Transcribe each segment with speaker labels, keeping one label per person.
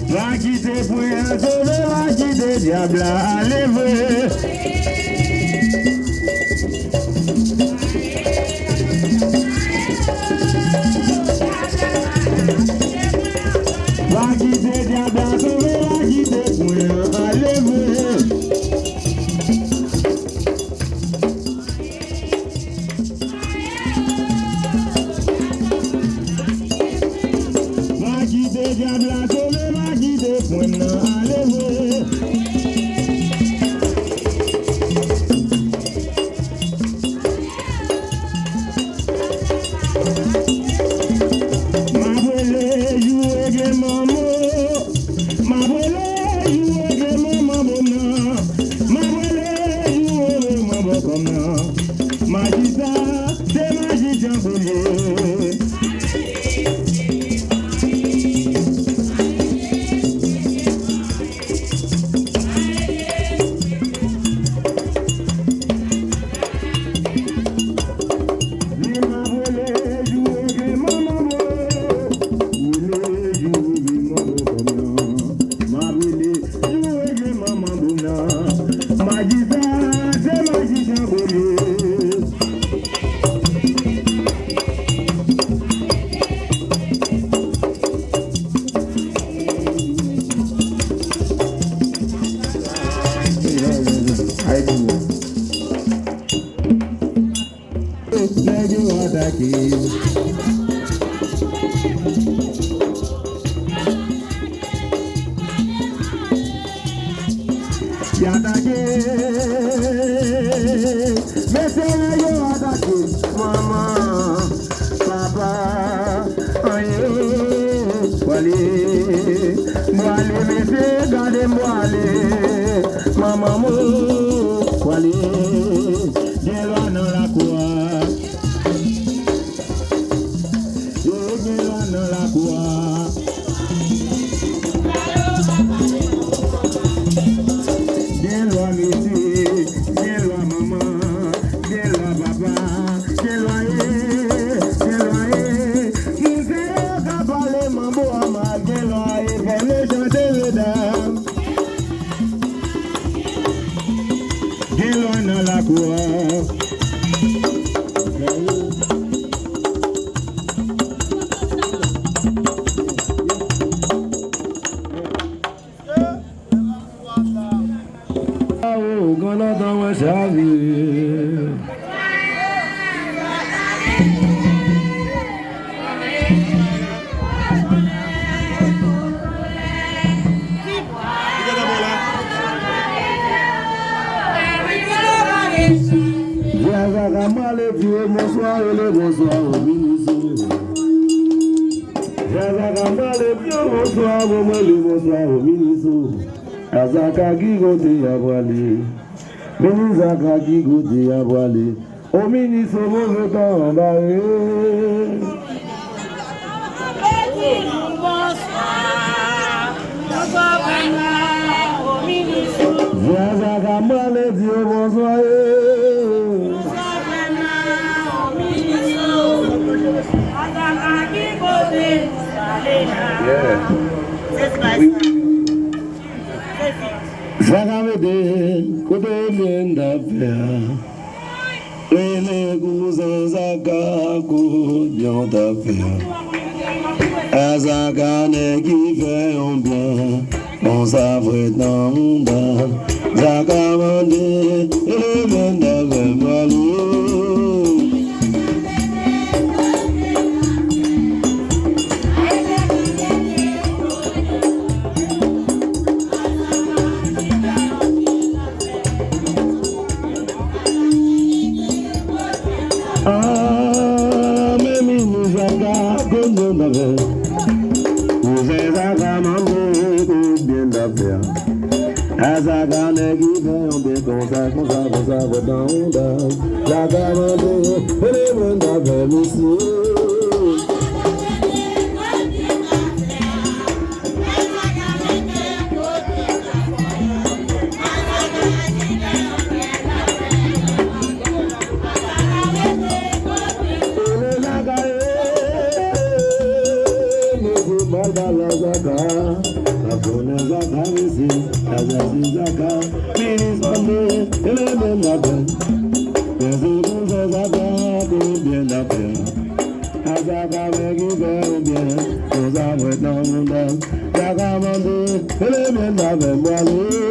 Speaker 1: Va quitter pour un sauver, va quitter diable à lever. Va quitter diable à sauver, va quitter pour un lever. Va quitter diable à sauver, va quitter pour un lever.
Speaker 2: Au ministre, vous temps barré. Bonsoir. On s'avrait dans mon bas, Zakamande, le monde malou. Ah, mais nous avons besoin d'aveux. Vous êtes à bien d'affaires. Azagane qui fait un bien comme ça, va dans le bas. Zagamande, le monde d'affaires, monsieur. zaka, kafuna zaka misi, azazi zaka, minis mande, elemen laben. Yezukuze zaka, kubien lapen. Azaka megi bien, oza wetna munda. Zaka mande, elemen laben wale.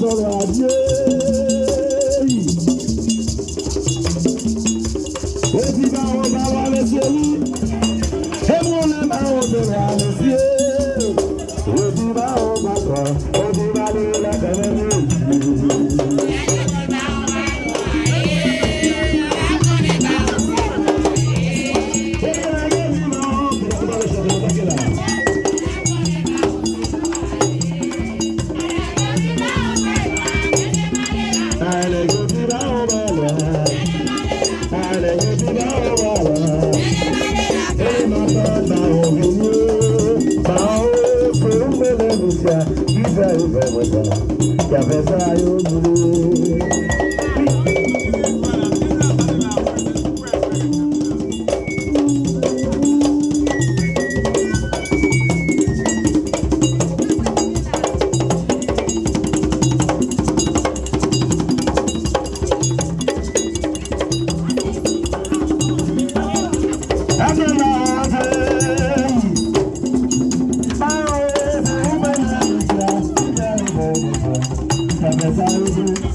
Speaker 2: sọ̀rọ̀ àdé. Èsì bá wọn bá wà lẹ́sẹ̀ yìí. Èmú lè bá wọn sọ̀rọ̀ àlẹ́ sí i. Èsì bá wọn bá sọ̀, òbí bá lè lákàlẹ́ ní èyí. Ya ves,